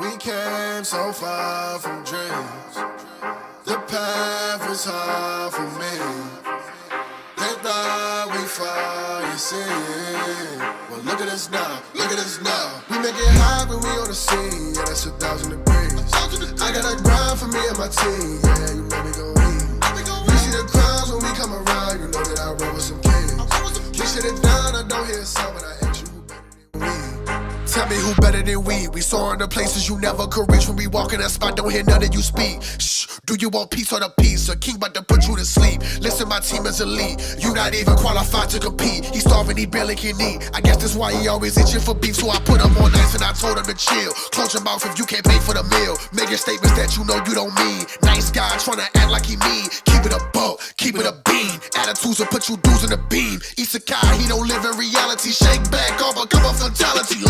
We came so far from dreams. The path was hard for me. They thought we fall, you see. Well, look at us now, look at us now. We make it hot when we on the scene. Yeah, that's 1,000 degrees. I got a grind for me and my team. Yeah, you know we gon' eat. You see the crowds when we come around. You know that I roll with some kings. We sit it down, I don't hear a sound, but I ask you who better than we. Tell me who better than we. We soaring to places you never could reach. When we walk in that spot, don't hear none of you speak. Shh, do you want peace or the peace? A king about to put you to sleep. Listen, my team is elite. You not even qualified to compete. He starving, he barely can eat. I guess that's why he always itching for beef. So I put him on ice and I told him to chill. Close your mouth if you can't pay for the meal. Making statements that you know you don't mean. Nice guy trying to act like he mean. Keep it a buck, keep it a bean. Attitudes will put you dudes in the beam. Isekai, he don't live in reality. Shake back, all become a fatality.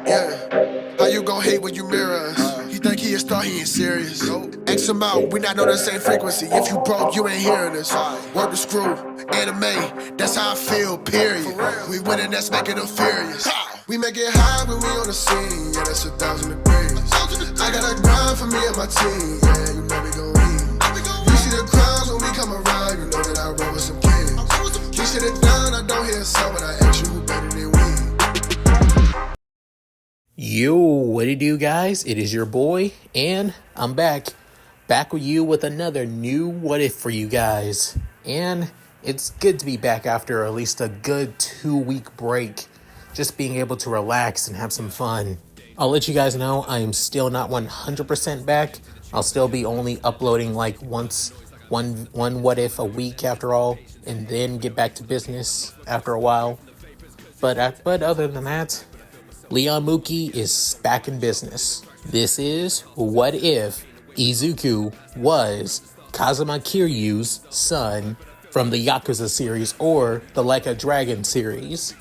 Yeah, how you gon' hate when you mirror us? He think he a star, he ain't serious. X him out, we not on the same frequency. If you broke, you ain't hearing us. Work the screw, anime, that's how I feel, period. We winning, that's making them furious. We make it high when we on the scene, yeah, that's 1,000 degrees. I got a grind for me and my team, yeah, you know we gon' eat. You see the crowds when we come around, you know that I roll with some kings. We sit it down, I don't hear a sound, but I ask you who better than we. Yo, what it do, guys? It is your boy, and I'm back with you with another new What If for you guys. And it's good to be back after at least a good 2-week break, just being able to relax and have some fun. I'll let you guys know I am still not 100% back. I'll still be only uploading like one What If a week after all, and then get back to business after a while. But other than that, Leon Mookie is back in business. This is What If Izuku was Kazuma Kiryu's son from the Yakuza series, or the Like a Dragon series,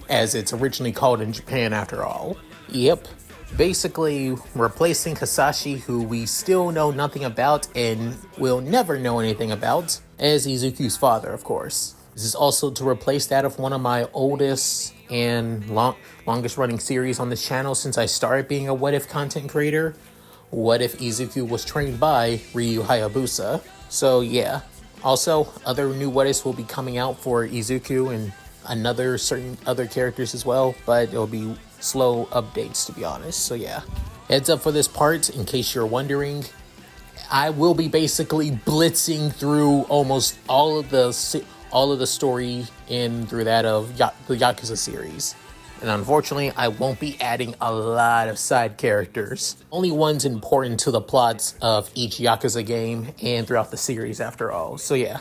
as it's originally called in Japan after all. Yep, basically replacing Hasashi, who we still know nothing about and will never know anything about, as Izuku's father, of course. This is also to replace that of one of my oldest and longest running series on this channel since I started being a What If content creator. What if Izuku was trained by Ryu Hayabusa? So yeah. Also, other new What Ifs will be coming out for Izuku and certain other characters as well, but it'll be slow updates, to be honest. So yeah. Heads up for this part, in case you're wondering, I will be basically blitzing through almost all of the story in through that of the Yakuza series. And unfortunately, I won't be adding a lot of side characters. Only ones important to the plots of each Yakuza game and throughout the series after all. So yeah.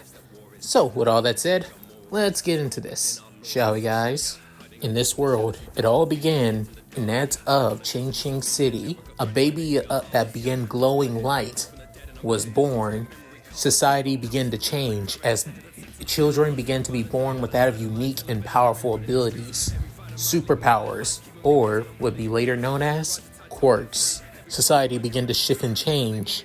So with all that said, let's get into this, shall we, guys? In this world, it all began in that of Ching Ching City. A baby that began glowing light was born. Society began to change as children began to be born with that of unique and powerful abilities, superpowers, or would be later known as quirks. Society began to shift and change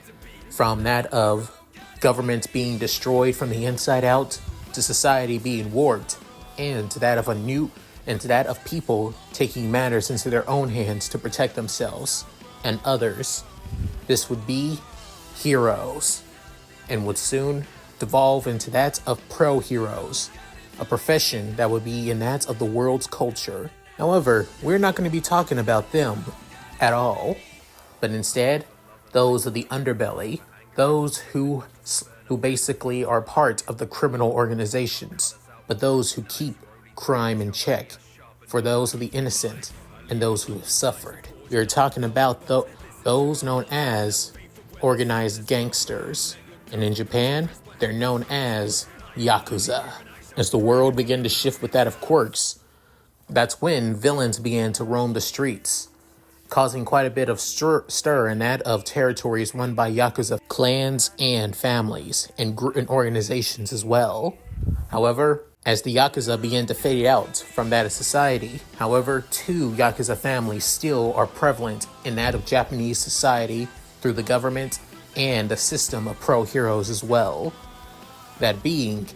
from that of government being destroyed from the inside out to society being warped, and to that of people taking matters into their own hands to protect themselves and others. This would be heroes, and would soon devolve into that of pro heroes, a profession that would be in that of the world's culture. However, we're not going to be talking about them at all, but instead, those of the underbelly, those who basically are part of the criminal organizations, but those who keep crime in check, for those of the innocent and those who have suffered. We're talking about those known as organized gangsters, and in Japan, they're known as Yakuza. As the world began to shift with that of quirks, that's when villains began to roam the streets, causing quite a bit of stir in that of territories run by Yakuza clans and families, and organizations as well. However, as the Yakuza began to fade out from that of society, however, 2 Yakuza families still are prevalent in that of Japanese society through the government and a system of pro heroes as well. That being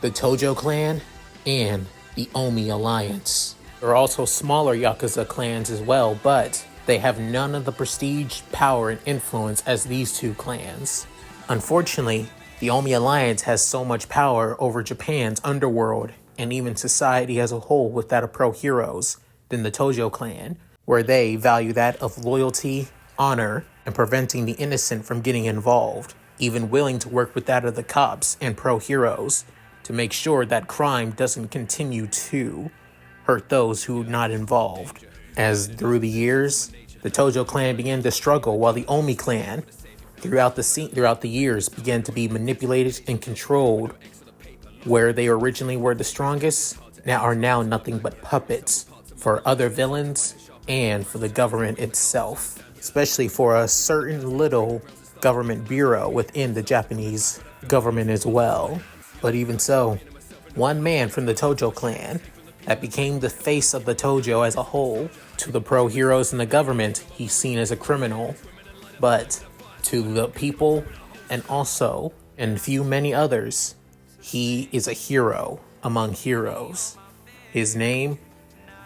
the Tojo clan and the Omi Alliance. There are also smaller Yakuza clans as well, but they have none of the prestige, power, and influence as these two clans. Unfortunately, the Omi Alliance has so much power over Japan's underworld and even society as a whole with that of pro-heroes than the Tojo clan, where they value that of loyalty, honor, and preventing the innocent from getting involved, even willing to work with that of the cops and pro-heroes to make sure that crime doesn't continue to hurt those who are not involved. As through the years, the Tojo clan began to struggle while the Omi clan, throughout the years, began to be manipulated and controlled. Where they originally were the strongest, are now nothing but puppets for other villains and for the government itself, especially for a certain little government bureau within the Japanese government as well. But even so, one man from the Tojo clan that became the face of the Tojo as a whole, to the pro-heroes in the government, he's seen as a criminal, but to the people and also, and many others, he is a hero among heroes. His name,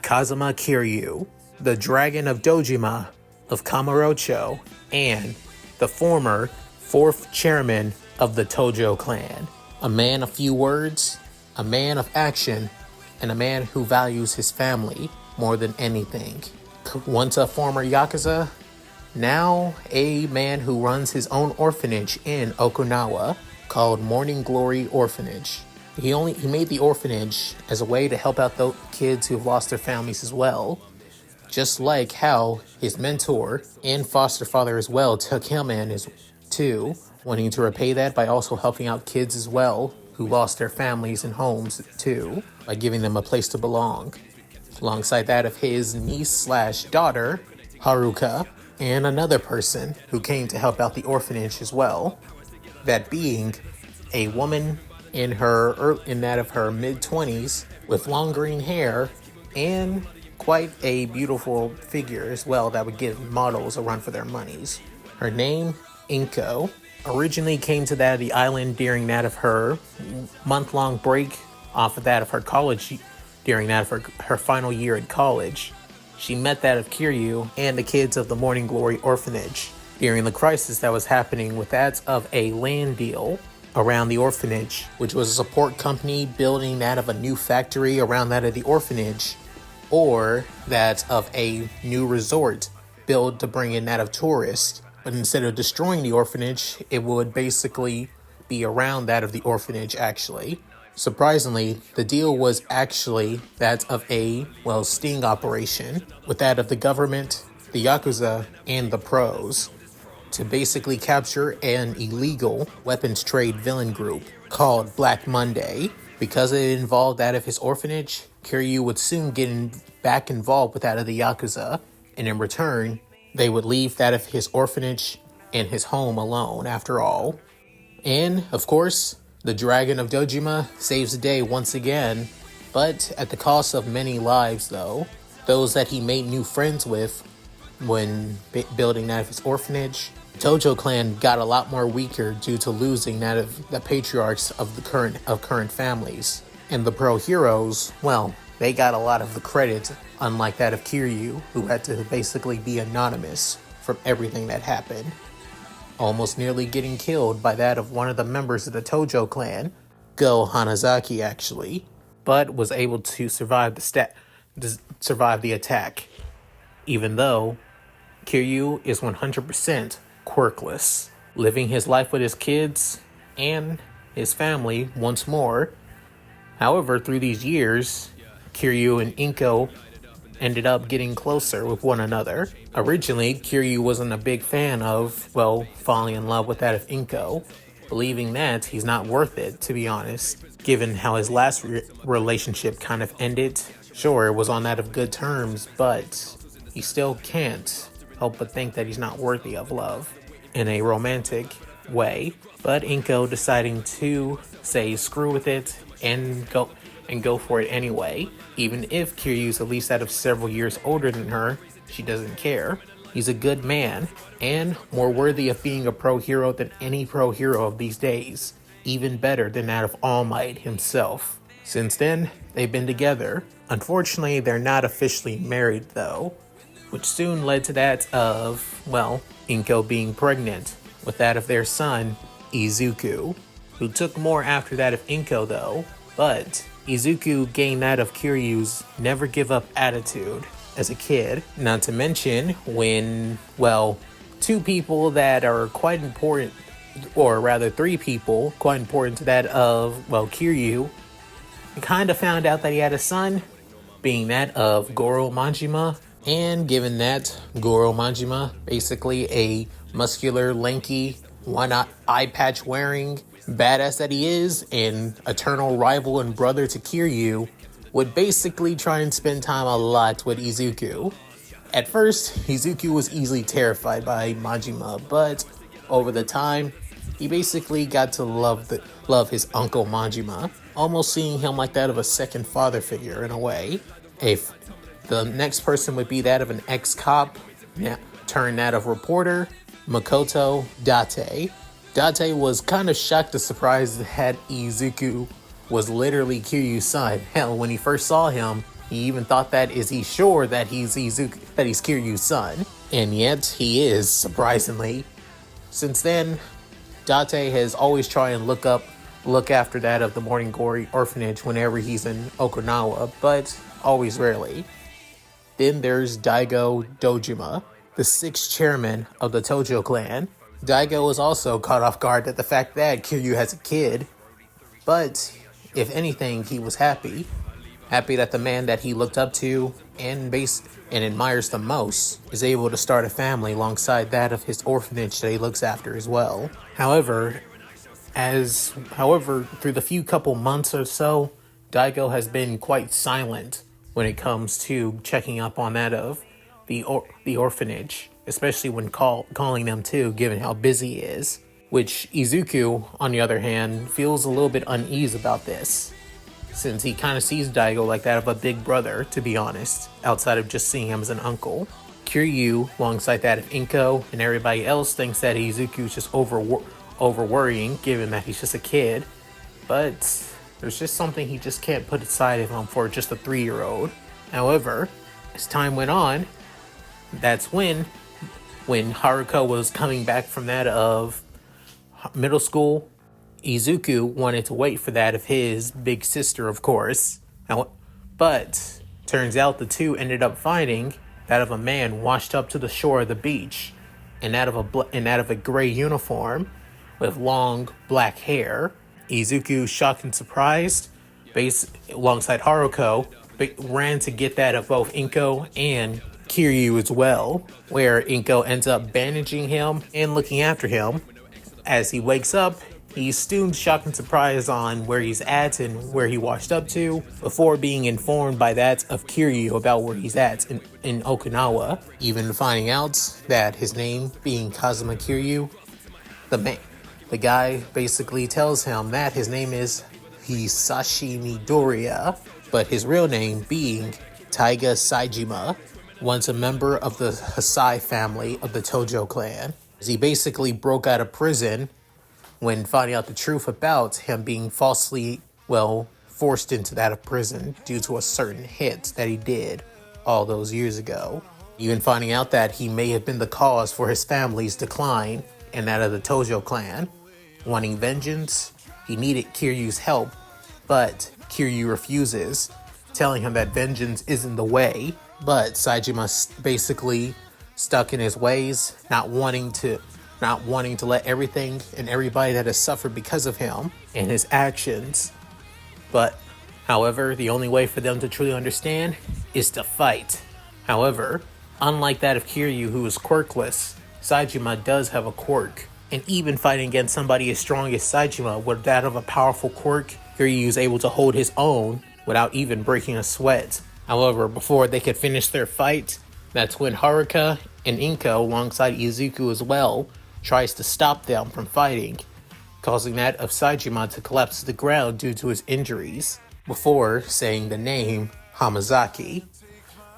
Kazuma Kiryu, the Dragon of Dojima of Kamurocho, and the former 4th chairman of the Tojo clan. A man of few words, a man of action, and a man who values his family more than anything. Once a former Yakuza, now a man who runs his own orphanage in Okinawa called Morning Glory Orphanage. He made the orphanage as a way to help out the kids who have lost their families as well, just like how his mentor and foster father as well took him in as too, wanting to repay that by also helping out kids as well who lost their families and homes too, by giving them a place to belong. Alongside that of his niece/daughter, Haruka, and another person who came to help out the orphanage as well, that being a woman in that of her mid-20s with long green hair and quite a beautiful figure as well that would give models a run for their monies. Her name, Inko, originally came to that of the island during that of her month-long break off of that of her college, during that of her final year at college. She met that of Kiryu and the kids of the Morning Glory Orphanage during the crisis that was happening with that of a land deal around the orphanage, which was a support company building that of a new factory around that of the orphanage, or that of a new resort built to bring in that of tourists. But instead of destroying the orphanage, it would basically be around that of the orphanage actually. Surprisingly, the deal was actually that of a, sting operation with that of the government, the Yakuza, and the pros to basically capture an illegal weapons trade villain group called Black Monday. Because it involved that of his orphanage, Kiryu would soon get back involved with that of the Yakuza, and in return, they would leave that of his orphanage and his home alone after all. And, of course, the Dragon of Dojima saves the day once again, but at the cost of many lives though. Those that he made new friends with when building that of his orphanage. Tojo clan got a lot more weaker due to losing that of the patriarchs of the current families. And the pro heroes, they got a lot of the credit, unlike that of Kiryu, who had to basically be anonymous from everything that happened, almost nearly getting killed by that of one of the members of the Tojo clan, Go Hanazaki actually, but was able to survive the attack, even though Kiryu is 100% quirkless, living his life with his kids and his family once more. However, through these years, Kiryu and Inko ended up getting closer with one another. Originally, Kiryu wasn't a big fan of, falling in love with that of Inko, believing that he's not worth it, to be honest, given how his last relationship kind of ended. Sure, it was on that of good terms, but he still can't help but think that he's not worthy of love in a romantic way. But Inko deciding to say screw with it and go for it anyway. Even if Kiryu's at least out of several years older than her, she doesn't care. He's a good man, and more worthy of being a pro hero than any pro hero of these days. Even better than that of All Might himself. Since then, they've been together. Unfortunately, they're not officially married though. which soon led to that of, well, Inko being pregnant with that of their son, Izuku, who took more after that of Inko though, but Izuku gained that of Kiryu's never give up attitude as a kid. Not to mention when, well, two people that are quite important, or rather three people quite important to that of, well, Kiryu, kind of found out that he had a son, being that of Goro Majima, and given that Goro Majima, basically a muscular, lanky, one eye patch wearing badass that he is, and eternal rival and brother to Kiryu, would basically try and spend time a lot with Izuku. At first, Izuku was easily terrified by Majima, but over the time, he basically got to love his uncle Majima, almost seeing him like that of a second father figure in a way. If the next person would be that of an ex-cop, turned that of reporter, Makoto Date. Date was kind of shocked and surprised that Izuku was literally Kiryu's son. Hell, when he first saw him, he even thought that, is he sure that he's Kiryu's son? And yet, he is, surprisingly. Since then, Date has always tried and look after that of the Morning Glory orphanage whenever he's in Okinawa, but always rarely. Then there's Daigo Dojima, the sixth chairman of the Tojo clan. Daigo was also caught off guard at the fact that Kiryu has a kid, but if anything, he was happy that the man that he looked up to and admires the most is able to start a family alongside that of his orphanage that he looks after as well. However, through the few couple months or so, Daigo has been quite silent when it comes to checking up on that of the orphanage, especially when calling them too, given how busy he is. Which Izuku, on the other hand, feels a little bit uneasy about this, since he kind of sees Daigo like that of a big brother, to be honest, outside of just seeing him as an uncle. Kiryu, alongside that of Inko and everybody else, thinks that Izuku's just over worrying, given that he's just a kid, but there's just something he just can't put aside of him for just a 3-year-old. However, as time went on, that's when Haruka was coming back from that of middle school, Izuku wanted to wait for that of his big sister, of course. But turns out the two ended up finding that of a man washed up to the shore of the beach, and that of a gray uniform with long black hair. Izuku, shocked and surprised, alongside Haruka, ran to get that of both Inko and Kiryu as well, where Inko ends up bandaging him and looking after him. As he wakes up, he's soon shocked and surprised on where he's at and where he washed up to, before being informed by that of Kiryu about where he's at in Okinawa, even finding out that his name being Kazuma Kiryu, the guy basically tells him that his name is Izuku Midoryia, but his real name being Taiga Sajima, once a member of the Hasai family of the Tojo clan. He basically broke out of prison when finding out the truth about him being falsely, forced into that of prison due to a certain hit that he did all those years ago. Even finding out that he may have been the cause for his family's decline and that of the Tojo clan. Wanting vengeance, he needed Kiryu's help, but Kiryu refuses, telling him that vengeance isn't the way. But Sajima basically stuck in his ways, not wanting to let everything and everybody that has suffered because of him and his actions. But, however, the only way for them to truly understand is to fight. However, unlike that of Kiryu, who is quirkless, Sajima does have a quirk. And even fighting against somebody as strong as Sajima with that of a powerful quirk, Kiryu is able to hold his own without even breaking a sweat. However, before they could finish their fight, that's when Haruka and Inko, alongside Izuku as well, tries to stop them from fighting, causing that of Sajima to collapse to the ground due to his injuries, before saying the name Hamazaki.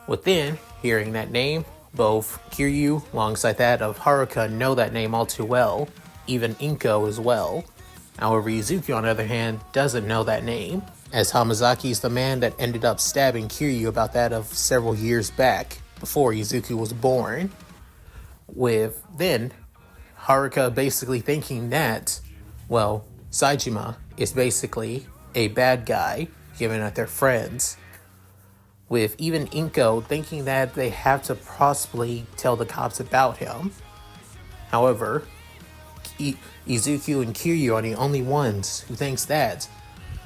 Within hearing that name, both Kiryu, alongside that of Haruka, know that name all too well, even Inko as well. However, Izuku, on the other hand, doesn't know that name, as Hamazaki is the man that ended up stabbing Kiryu about that of several years back. before Izuku was born. With then Haruka basically thinking that, well, Sajima is basically a bad guy, given that they're friends. With even Inko thinking that they have to possibly tell the cops about him. However, Izuku and Kiryu are the only ones who thinks that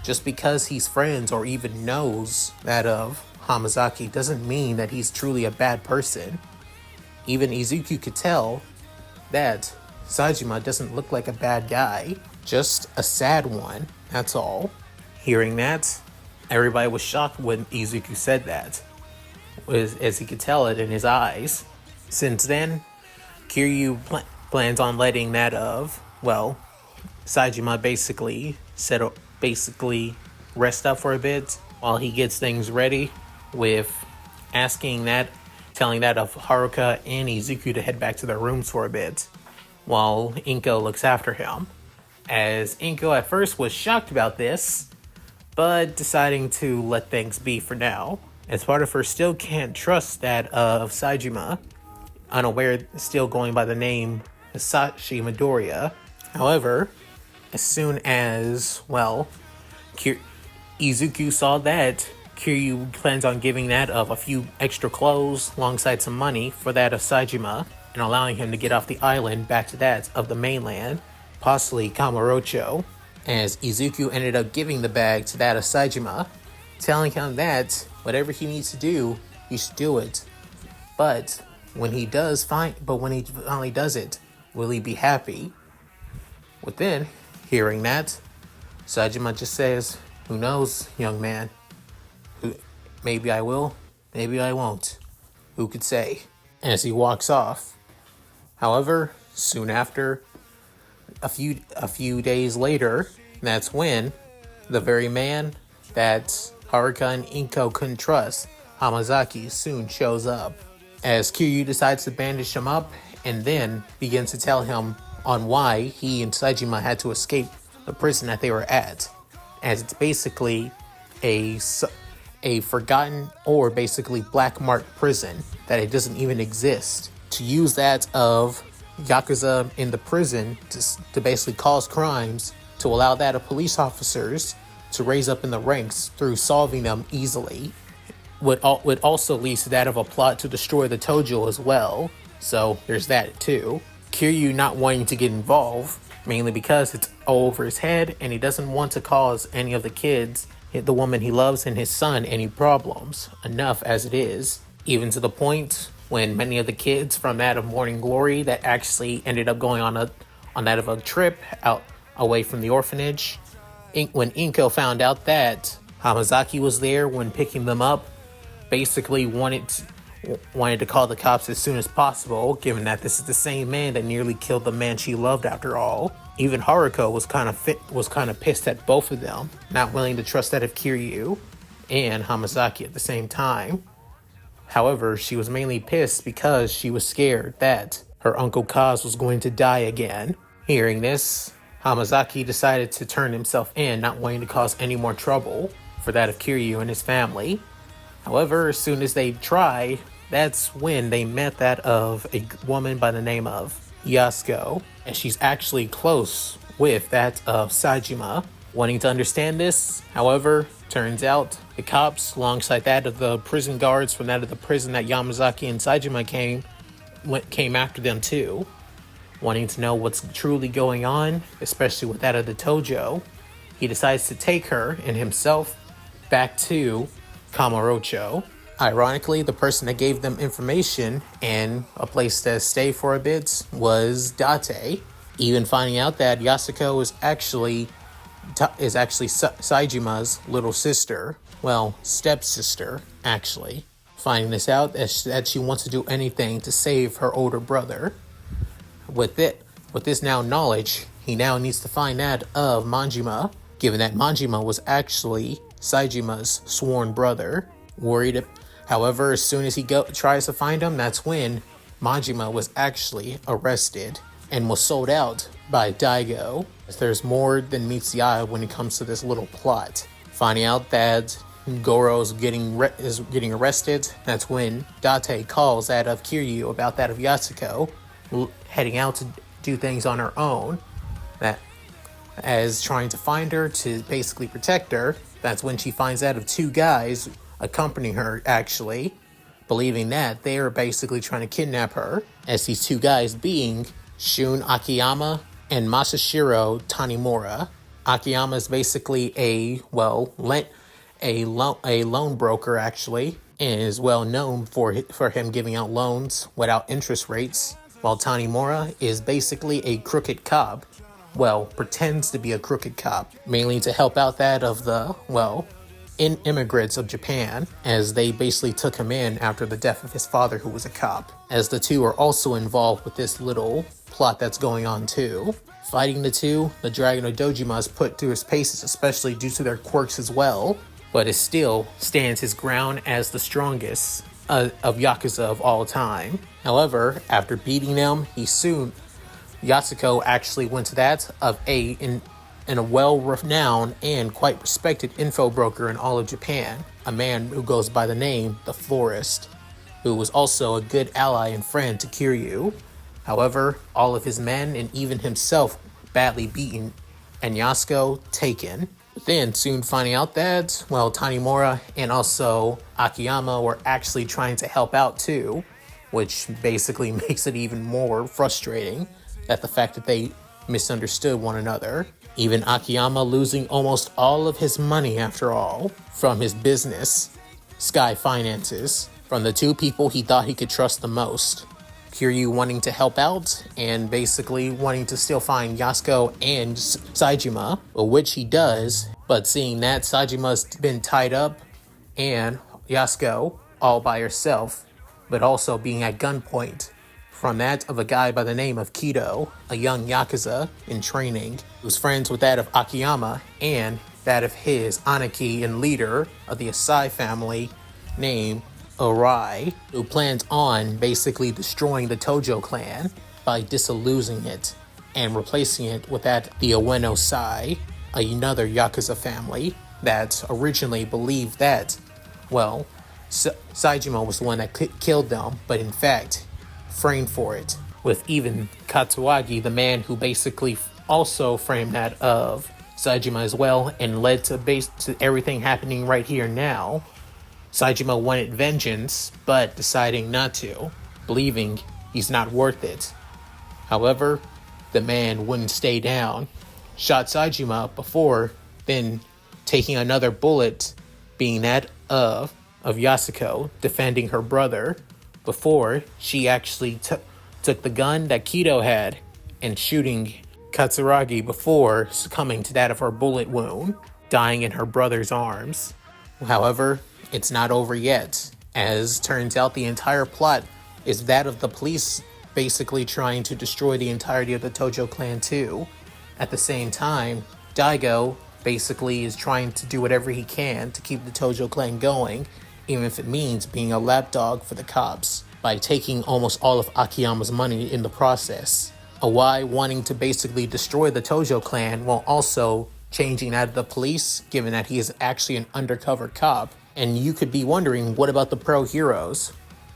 just because he's friends or even knows that of Hamazaki doesn't mean that he's truly a bad person. Even Izuku could tell that Sajima doesn't look like a bad guy, just a sad one, that's all. Hearing that, everybody was shocked when Izuku said that, as he could tell it in his eyes. Since then, Kiryu plans on letting that of, well, Sajima basically rest up for a bit while he gets things ready, with telling that of Haruka and Izuku to head back to their rooms for a bit, while Inko looks after him. As Inko at first was shocked about this, but deciding to let things be for now, as part of her still can't trust that of Sajima, unaware still going by the name Izuku Midoryia. However, as soon as, well, Izuku saw that, Kiryu plans on giving that of a few extra clothes alongside some money for that of Sajima, and allowing him to get off the island back to that of the mainland, possibly Kamurocho, as Izuku ended up giving the bag to that of Sajima, telling him that whatever he needs to do, he should do it. But when he finally does it, will he be happy? Within hearing that, Sajima just says, "Who knows, young man? Maybe I will, maybe I won't. Who could say?" As he walks off. However, soon after, a few days later, that's when the very man that Haruka and Inko couldn't trust, Hamazaki, soon shows up. As Kiryu decides to bandage him up and then begins to tell him on why he and Sajima had to escape the prison that they were at, as it's basically a forgotten or basically black marked prison that it doesn't even exist. To use that of Yakuza in the prison to basically cause crimes, to allow that of police officers to raise up in the ranks through solving them easily, would also lead to that of a plot to destroy the Tojo as well. So there's that too. Kiryu not wanting to get involved, mainly because it's all over his head and he doesn't want to cause any of the kids, the woman he loves and his son, any problems, enough as it is, even to the point when many of the kids from that of Morning Glory that actually ended up going on that of a trip out away from the orphanage, when Inko found out that Hamazaki was there when picking them up, basically wanted to call the cops as soon as possible, given that this is the same man that nearly killed the man she loved after all. Even Haruka was kind of pissed at both of them, not willing to trust that of Kiryu and Hamazaki at the same time. However, she was mainly pissed because she was scared that her Uncle Kaz was going to die again. Hearing this, Hamazaki decided to turn himself in, not wanting to cause any more trouble for that of Kiryu and his family. However, as soon as they try, that's when they met that of a woman by the name of Yasuko, and she's actually close with that of Sajima. Wanting to understand this, however, turns out the cops, alongside that of the prison guards from that of the prison that Yamazaki and Sajima came after them too. Wanting to know what's truly going on, especially with that of the Tojo, he decides to take her and himself back to Kamurocho. Ironically, the person that gave them information and a place to stay for a bit was Date. Even finding out that Yasuko is actually Sajima's little sister, well, stepsister, actually. Finding this out, that she wants to do anything to save her older brother. With this now knowledge, he now needs to find that of Manjima, given that Manjima was actually Sajima's sworn brother. However, as soon as he tries to find him, that's when Manjima was actually arrested and was sold out by Daigo. There's more than meets the eye when it comes to this little plot. Finding out that Goro's is getting arrested, that's when Date calls that of Kiryu about that of Yatsuko heading out to do things on her own, that as trying to find her to basically protect her. That's when she finds out of two guys accompanying her, actually, believing that they are basically trying to kidnap her, as these two guys being Shun Akiyama and Masashiro Tanimura. Akiyama is basically a loan broker, actually, and is well known for him giving out loans without interest rates, while Tanimura is basically a crooked cop. Well, pretends to be a crooked cop, mainly to help out that of the, immigrants of Japan, as they basically took him in after the death of his father, who was a cop, as the two are also involved with this little plot that's going on too. Fighting the two, the Dragon of Dojima is put through his paces, especially due to their quirks as well, but it still stands his ground as the strongest of Yakuza of all time. However, after beating them, Yatsuko actually went to that of in a well-renowned and quite respected info broker in all of Japan, a man who goes by the name The Florist, who was also a good ally and friend to Kiryu. However, all of his men and even himself badly beaten, and Yasuko taken. Then, soon finding out that, Tanimura and also Akiyama were actually trying to help out too, which basically makes it even more frustrating, that the fact that they misunderstood one another. Even Akiyama losing almost all of his money, after all, from his business, Sky Finances, from the two people he thought he could trust the most. Kiryu wanting to help out and basically wanting to still find Yasuko and Sajima, which he does, but seeing that Sajima's been tied up and Yasuko all by herself, but also being at gunpoint from that of a guy by the name of Kido, a young Yakuza in training, who's friends with that of Akiyama and that of his Aniki and leader of the Asai family named Arai, who plans on basically destroying the Tojo clan by disillusioning it and replacing it with that the Ueno Sai, another Yakuza family that originally believed that, Sajima was the one that killed them, but in fact framed for it, with even Katsuagi, the man who basically also framed that of Sajima as well, and led to everything happening right here now. Sajima wanted vengeance, but deciding not to, believing he's not worth it. However, the man wouldn't stay down, shot Sajima before then taking another bullet, being that of Yasuko, defending her brother, before she actually took the gun that Kido had and shooting Katsuragi before succumbing to that of her bullet wound, dying in her brother's arms. However, it's not over yet, as turns out the entire plot is that of the police basically trying to destroy the entirety of the Tojo clan too. At the same time, Daigo basically is trying to do whatever he can to keep the Tojo clan going, even if it means being a lapdog for the cops, by taking almost all of Akiyama's money in the process. Awai wanting to basically destroy the Tojo clan while also changing out of the police, given that he is actually an undercover cop. And you could be wondering, what about the pro heroes?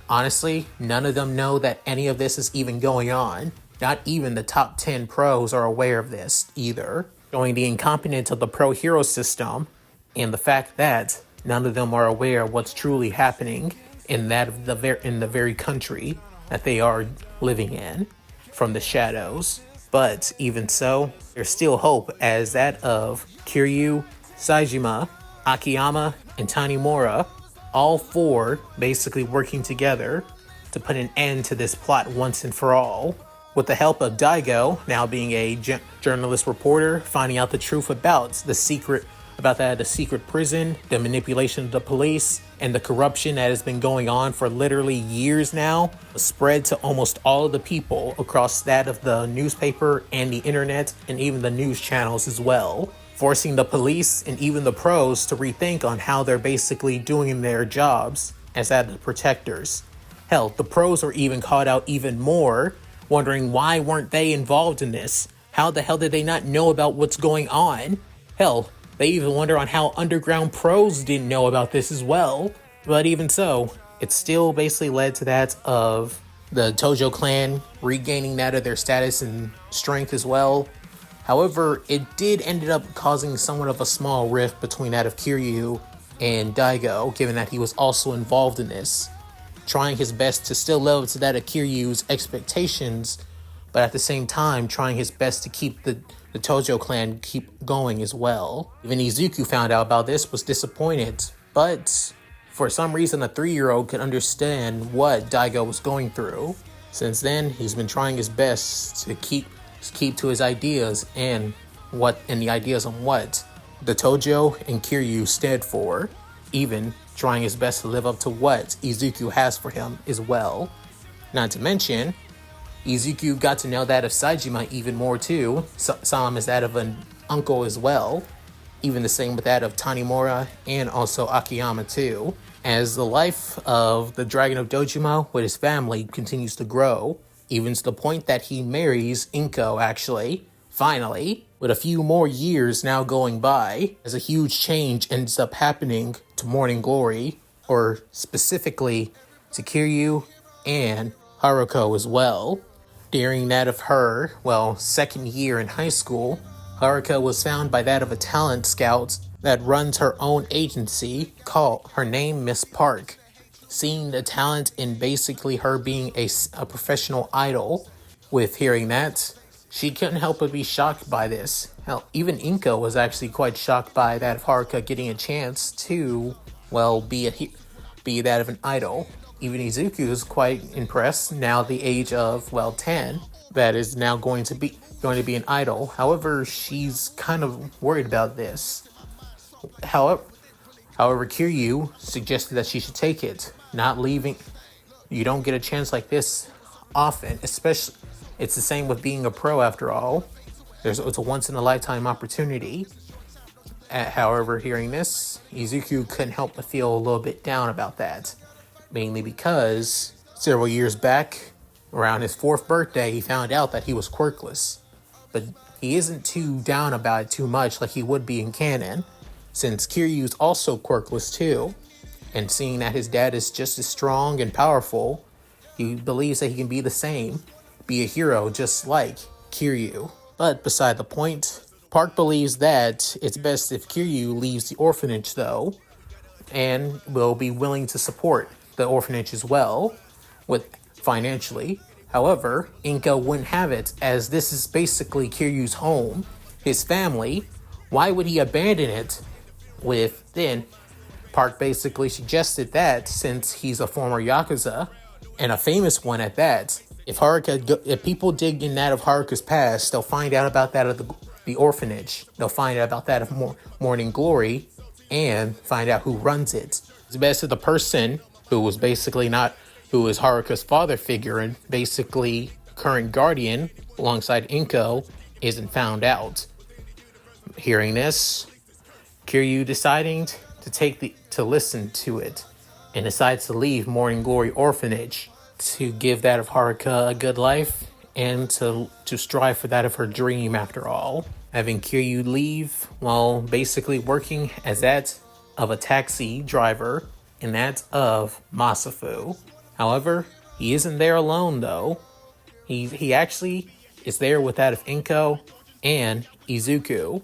Honestly, none of them know that any of this is even going on. Not even the top 10 pros are aware of this either, showing the incompetence of the pro hero system and the fact that none of them are aware of what's truly happening in the very country that they are living in from the shadows. But even so, there's still hope, as that of Kiryu, Sajima, Akiyama, and Tanimura, all four basically working together to put an end to this plot once and for all. With the help of Daigo, now being a journalist reporter, finding out the truth about the secret prison, the manipulation of the police, and the corruption that has been going on for literally years now, spread to almost all of the people across that of the newspaper and the internet and even the news channels as well, forcing the police and even the pros to rethink on how they're basically doing their jobs as the protectors. Hell, the pros are even caught out even more, wondering why weren't they involved in this? How the hell did they not know about what's going on? Hell, They even wonder on how underground pros didn't know about this as well. But even so, it still basically led to that of the Tojo clan regaining that of their status and strength as well. However, it did ended up causing somewhat of a small rift between that of Kiryu and Daigo, given that he was also involved in this, trying his best to still live up to that of Kiryu's expectations, but at the same time trying his best to keep the Tojo clan keep going as well. Even Izuku found out about this, was disappointed, but for some reason a 3-year-old could understand what Daigo was going through. Since then, he's been trying his best to keep to his ideas and the ideas on what the Tojo and Kiryu stood for, even trying his best to live up to what Izuku has for him as well. Not to mention, Izuku got to know that of Sajima even more too, saw him as that of an uncle as well, even the same with that of Tanimura and also Akiyama too. As the life of the Dragon of Dojima with his family continues to grow, even to the point that he marries Inko actually, finally, with a few more years now going by, as a huge change ends up happening to Morning Glory, or specifically to Kiryu and Haruka as well. During that of her, second year in high school, Haruka was found by that of a talent scout that runs her own agency called her name Miss Park. Seeing the talent in basically her being a professional idol, with hearing that, she couldn't help but be shocked by this. Hell, even Inko was actually quite shocked by that of Haruka getting a chance to, be that of an idol. Even Izuku is quite impressed, now the age of, 10, that is now going to be an idol. However, she's kind of worried about this. However, Kiryu suggested that she should take it. Not leaving, you don't get a chance like this often, especially, it's the same with being a pro after all. It's a once in a lifetime opportunity. However, hearing this, Izuku couldn't help but feel a little bit down about that. Mainly because several years back, around his 4th birthday, he found out that he was quirkless. But he isn't too down about it too much like he would be in canon, since Kiryu's also quirkless too. And seeing that his dad is just as strong and powerful, he believes that he can be the same, be a hero just like Kiryu. But beside the point, Park believes that it's best if Kiryu leaves the orphanage though, and will be willing to support the orphanage as well, with financially. However, Inko wouldn't have it, as this is basically Kiryu's home, his family. Why would he abandon it? Then Park basically suggested that since he's a former Yakuza, and a famous one at that, if people dig in that of Haruka's past, they'll find out about that of the orphanage. They'll find out about that of Morning Glory, and find out who runs it. It's best if the person who is Haruka's father figure and basically current guardian alongside Inko isn't found out. Hearing this, Kiryu deciding to listen to it, and decides to leave Morning Glory Orphanage to give that of Haruka a good life and to strive for that of her dream after all. Having Kiryu leave while basically working as that of a taxi driver and that of Masafu. However, he isn't there alone though. He actually is there with that of Inko and Izuku,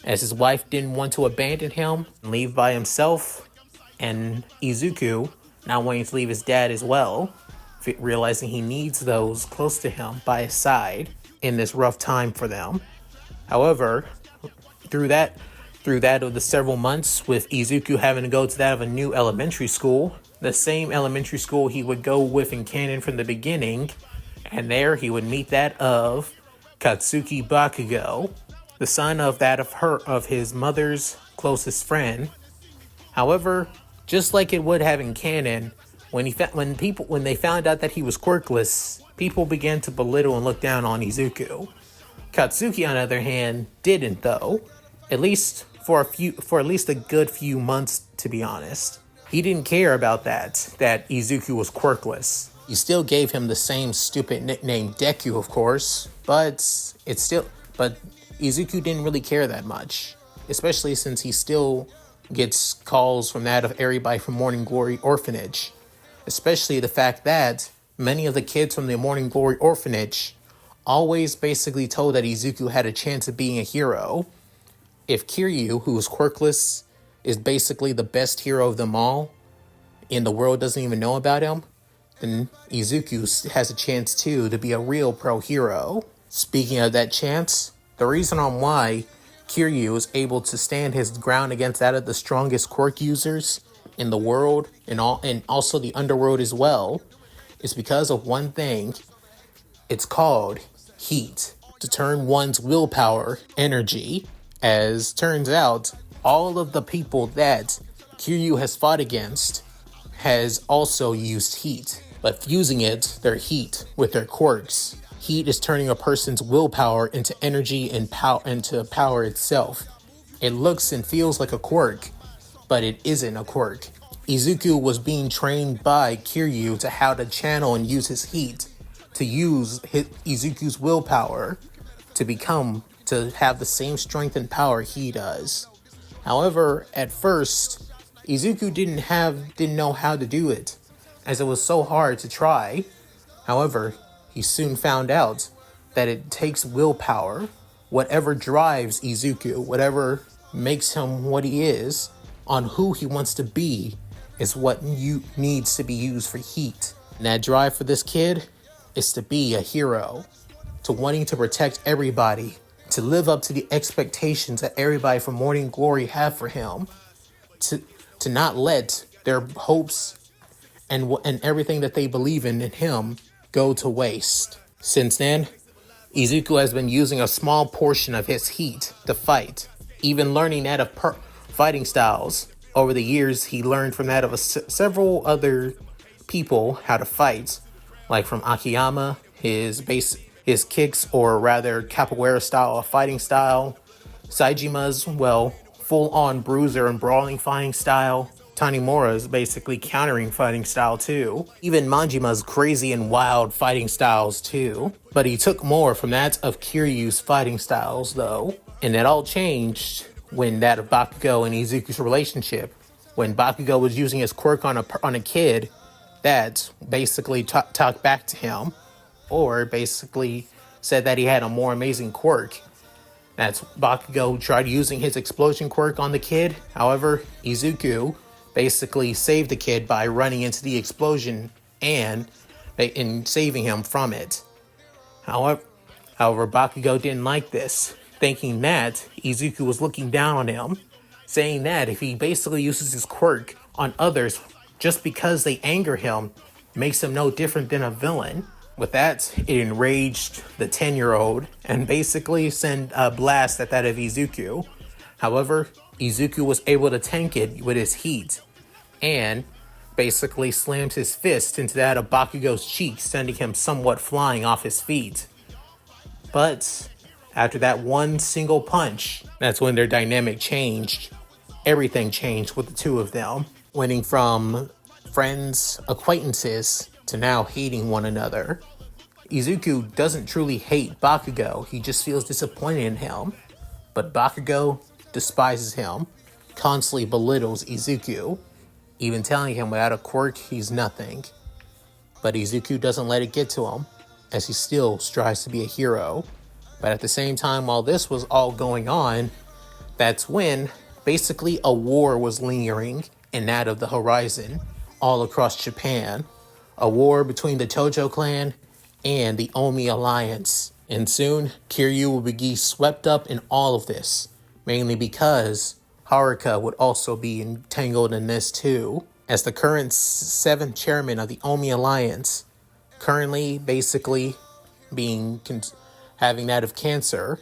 as his wife didn't want to abandon him and leave by himself, and Izuku not wanting to leave his dad as well, realizing he needs those close to him by his side in this rough time for them. However, through that of the several months with Izuku having to go to that of a new elementary school, the same elementary school he would go with in canon from the beginning, and there he would meet that of Katsuki Bakugo, the son of his mother's closest friend. However, just like it would have in canon, when they found out that he was quirkless, people began to belittle and look down on Izuku. Katsuki, on the other hand, didn't though, at least for at least a good few months, to be honest. He didn't care about that Izuku was quirkless. He still gave him the same stupid nickname Deku, of course, but Izuku didn't really care that much. especially since he still gets calls from that of everybody from Morning Glory Orphanage. Especially the fact that many of the kids from the Morning Glory Orphanage always basically told that Izuku had a chance of being a hero. If Kiryu, who is quirkless, is basically the best hero of them all, and the world doesn't even know about him, then Izuku has a chance too to be a real pro hero. Speaking of that chance, the reason on why Kiryu is able to stand his ground against that of the strongest quirk users in the world and also the underworld as well is because of one thing. It's called heat, to turn one's willpower energy. As turns out, all of the people that Kiryu has fought against has also used heat, but fusing their heat with their quirks. Heat is turning a person's willpower into energy and into power itself. It looks and feels like a quirk, but it isn't a quirk. Izuku was being trained by Kiryu to how to channel and use his heat, to use Izuku's willpower to have the same strength and power he does. However, at first, Izuku didn't know how to do it, as it was so hard to try. However, he soon found out that it takes willpower. Whatever drives Izuku, whatever makes him what he is, on who he wants to be, is what needs to be used for heat. And that drive for this kid is to be a hero, to wanting to protect everybody, to live up to the expectations that everybody from Morning Glory have for him, to not let their hopes and everything that they believe in him go to waste. Since then, Izuku has been using a small portion of his heat to fight, even learning that of fighting styles. Over the years, he learned from that of several other people how to fight, like from Akiyama, his kicks, or rather capoeira style of fighting style, Sajima's, full-on bruiser and brawling fighting style, Tanimura's basically countering fighting style too, even Manjima's crazy and wild fighting styles too. But he took more from that of Kiryu's fighting styles though, and it all changed when that of Bakugo and Izuku's relationship, when Bakugo was using his quirk on a kid that basically talked back to him, or basically said that he had a more amazing quirk. That's Bakugo tried using his explosion quirk on the kid. However, Izuku basically saved the kid by running into the explosion and saving him from it. However, Bakugo didn't like this, thinking that Izuku was looking down on him, saying that if he basically uses his quirk on others just because they anger him, makes him no different than a villain. With that, it enraged the 10-year-old and basically sent a blast at that of Izuku. However, Izuku was able to tank it with his heat and basically slammed his fist into that of Bakugo's cheek, sending him somewhat flying off his feet. But after that one single punch, that's when their dynamic changed. Everything changed with the two of them, winning from friends, acquaintances, to now hating one another. Izuku doesn't truly hate Bakugo, he just feels disappointed in him. But Bakugo despises him, constantly belittles Izuku, even telling him without a quirk he's nothing. But Izuku doesn't let it get to him, as he still strives to be a hero. But at the same time, while this was all going on, that's when basically a war was lingering in that of the horizon all across Japan. A war between the Tojo clan and the Omi alliance. And soon, Kiryu will be swept up in all of this, mainly because Haruka would also be entangled in this too, as the current 7th chairman of the Omi alliance, currently basically having that of cancer,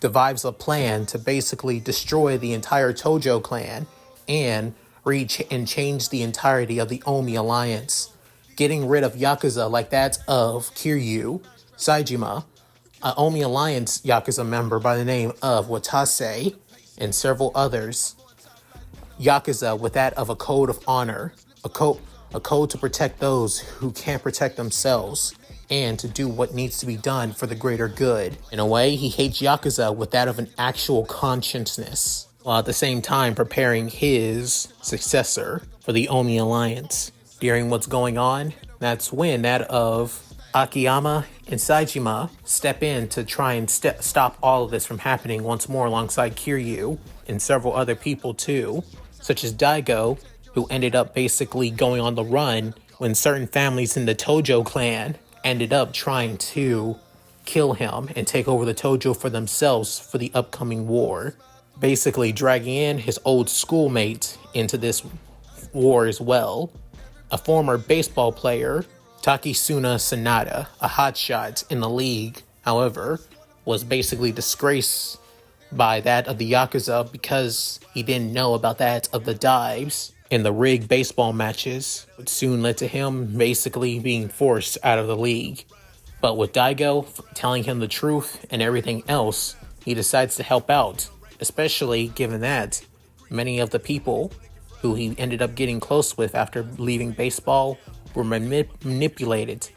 devises a plan to basically destroy the entire Tojo clan and change the entirety of the Omi alliance, getting rid of Yakuza like that of Kiryu, Sajima, an Omi Alliance Yakuza member by the name of Watase, and several others. Yakuza with that of a code of honor, a code to protect those who can't protect themselves, and to do what needs to be done for the greater good. In a way, he hates Yakuza with that of an actual consciousness. while at the same time preparing his successor for the Omi Alliance. During what's going on, that's when that of Akiyama and Sajima step in to try and stop all of this from happening once more alongside Kiryu and several other people too, such as Daigo, who ended up basically going on the run when certain families in the Tojo clan ended up trying to kill him and take over the Tojo for themselves for the upcoming war, basically dragging in his old schoolmate into this war as well. A former baseball player, Takisuna Sanada, a hotshot in the league, however, was basically disgraced by that of the Yakuza because he didn't know about that of the dives in the rigged baseball matches, which soon led to him basically being forced out of the league. But with Daigo telling him the truth and everything else, he decides to help out, especially given that many of the people who he ended up getting close with after leaving baseball were manipulated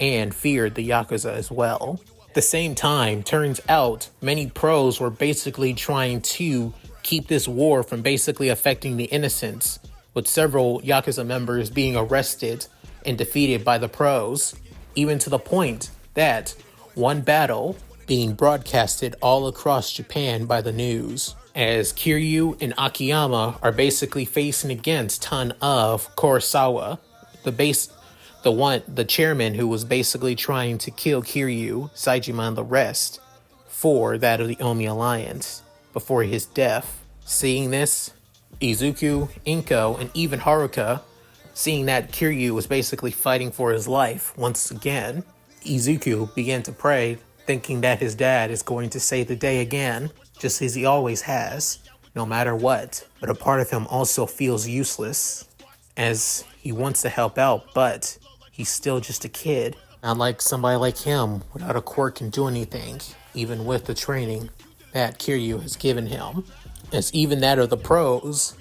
and feared the Yakuza as well. At the same time, turns out many pros were basically trying to keep this war from basically affecting the innocents, with several Yakuza members being arrested and defeated by the pros, even to the point that one battle being broadcasted all across Japan by the news, as Kiryu and Akiyama are basically facing against ton of Kurosawa, the chairman who was basically trying to kill Kiryu, Sajima, and the rest for that of the Omi Alliance before his death. Seeing this, Izuku, Inko, and even Haruka, seeing that Kiryu was basically fighting for his life once again, Izuku began to pray, thinking that his dad is going to save the day again, just as he always has, no matter what. But a part of him also feels useless, as he wants to help out, but he's still just a kid. Not like somebody like him, without a quirk can do anything, even with the training that Kiryu has given him. As even that of the pros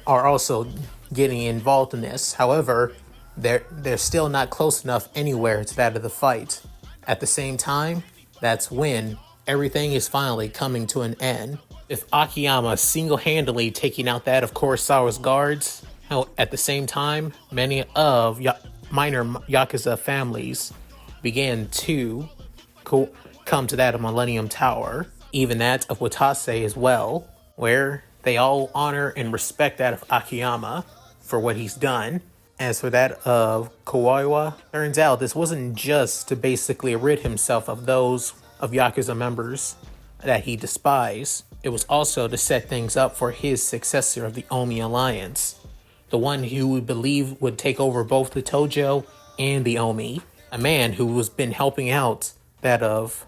are also getting involved in this. However, they're still not close enough anywhere to that of the fight. At the same time, that's when everything is finally coming to an end. With Akiyama single-handedly taking out that of Kurosawa's guards, at the same time, many of minor Yakuza families began to come to that of Millennium Tower, even that of Watase as well, where they all honor and respect that of Akiyama for what he's done. As for that of Kawaii, turns out this wasn't just to basically rid himself of those of Yakuza members that he despised. It was also to set things up for his successor of the Omi Alliance, the one who we believe would take over both the Tojo and the Omi, a man who has been helping out that of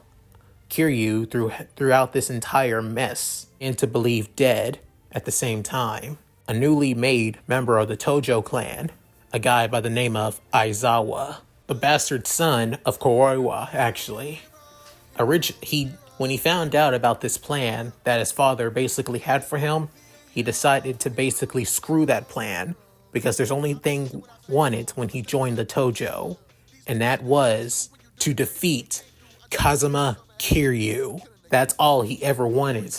Kiryu throughout this entire mess, and to believe dead at the same time. A newly made member of the Tojo clan, a guy by the name of Aizawa, the bastard son of Kuroiwa, actually. When he found out about this plan that his father basically had for him, he decided to basically screw that plan, because there's only thing wanted when he joined the Tojo, and that was to defeat Kazuma Kiryu. That's all he ever wanted.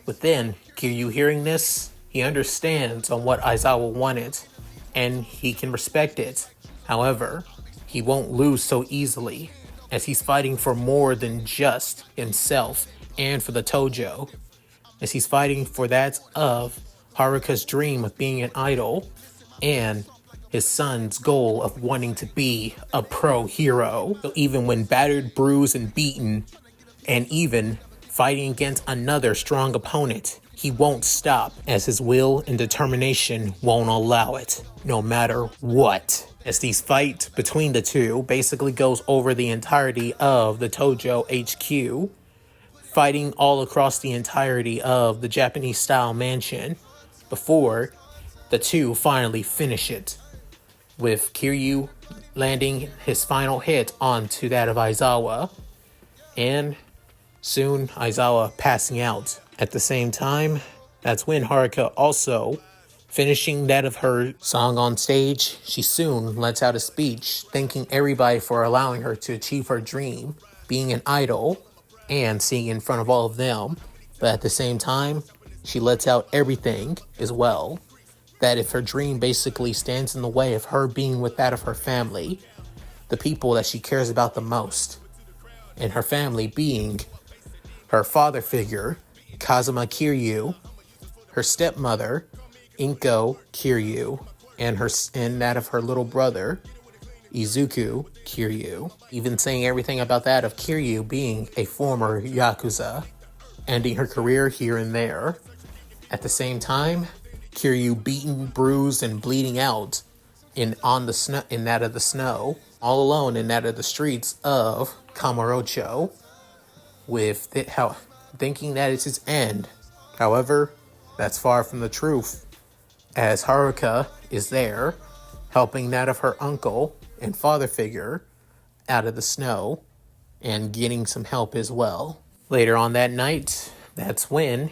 But then, Kiryu hearing this, he understands on what Aizawa wanted, and he can respect it. However, he won't lose so easily, as he's fighting for more than just himself and for the Tojo, as he's fighting for that of Haruka's dream of being an idol and his son's goal of wanting to be a pro hero. So even when battered, bruised, and beaten, and even fighting against another strong opponent, he won't stop, as his will and determination won't allow it, no matter what. As these fight between the two basically goes over the entirety of the Tojo HQ, fighting all across the entirety of the Japanese-style mansion before the two finally finish it, with Kiryu landing his final hit onto that of Aizawa, and soon Aizawa passing out. At the same time, that's when Haruka also finishing that of her song on stage. She soon lets out a speech thanking everybody for allowing her to achieve her dream, being an idol, and singing in front of all of them. But at the same time, she lets out everything as well. That if her dream basically stands in the way of her being with that of her family, the people that she cares about the most, and her family being her father figure, Kazuma Kiryu, her stepmother, Inko Kiryu, and that of her little brother, Izuku Kiryu, even saying everything about that of Kiryu being a former Yakuza, ending her career here and there. At the same time, Kiryu beaten, bruised, and bleeding out in that of the snow, all alone in that of the streets of Kamurocho, thinking that it's his end. However, that's far from the truth, as Haruka is there, helping that of her uncle and father figure out of the snow, and getting some help as well. Later on that night, that's when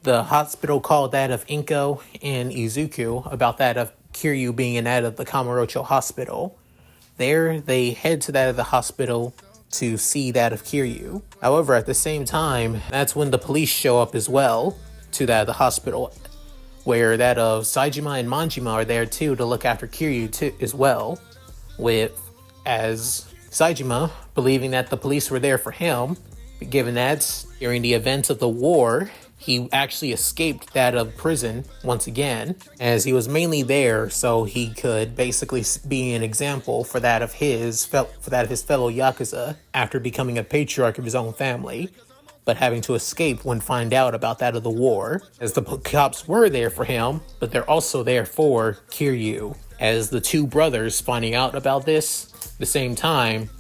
the hospital called that of Inko and Izuku about that of Kiryu being in that of the Kamurocho hospital. There, they head to that of the hospital to see that of Kiryu. However, at the same time, that's when the police show up as well to that of the hospital, where that of Sajima and Manjima are there too to look after Kiryu too as well, as Sajima believing that the police were there for him, given that during the events of the war, he actually escaped that of prison once again, as he was mainly there so he could basically be an example for that of his fellow Yakuza after becoming a patriarch of his own family, but having to escape when find out about that of the war, as the cops were there for him, but they're also there for Kiryu. As the two brothers finding out about this, the same time,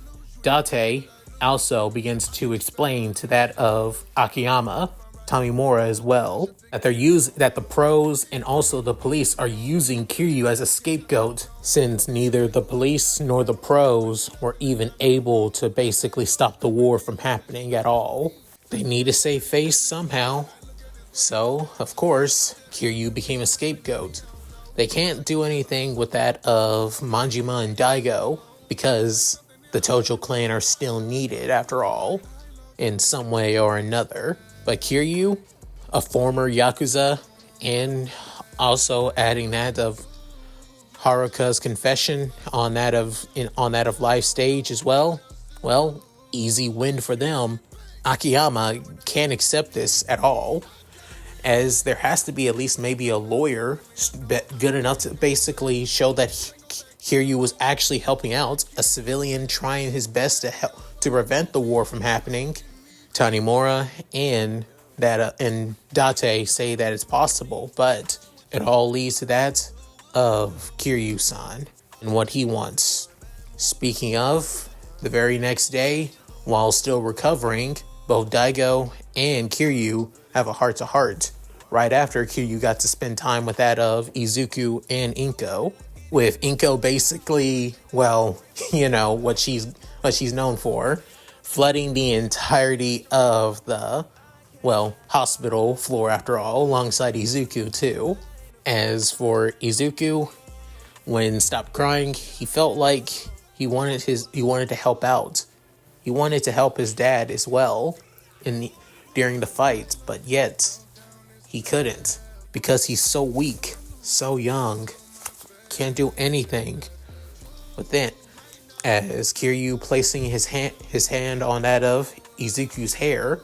Date also begins to explain to that of Akiyama, Tamimura as well, that the pros and also the police are using Kiryu as a scapegoat, since neither the police nor the pros were even able to basically stop the war from happening at all. They need to save face somehow. So, of course, Kiryu became a scapegoat. They can't do anything with that of Manjima and Daigo, because the Tojo clan are still needed after all, in some way or another. But Kiryu, a former Yakuza, and also adding that of Haruka's confession on that of life stage as well, easy win for them. Akiyama can't accept this at all, as there has to be at least maybe a lawyer good enough to basically show that Kiryu was actually helping out, a civilian trying his best to prevent the war from happening. Tanimura and Date say that it's possible, but it all leads to that of Kiryu-san and what he wants. Speaking of, the very next day, while still recovering, both Daigo and Kiryu have a heart-to-heart, right after Kiryu got to spend time with that of Izuku and Inko, with Inko basically, what she's known for, flooding the entirety of the, hospital floor after all, alongside Izuku too. As for Izuku, when stopped crying, he felt like he wanted to help out. He wanted to help his dad as well during the fight, but yet he couldn't, because he's so weak, so young, can't do anything. But then, as Kiryu placing his hand on that of Izuku's hair,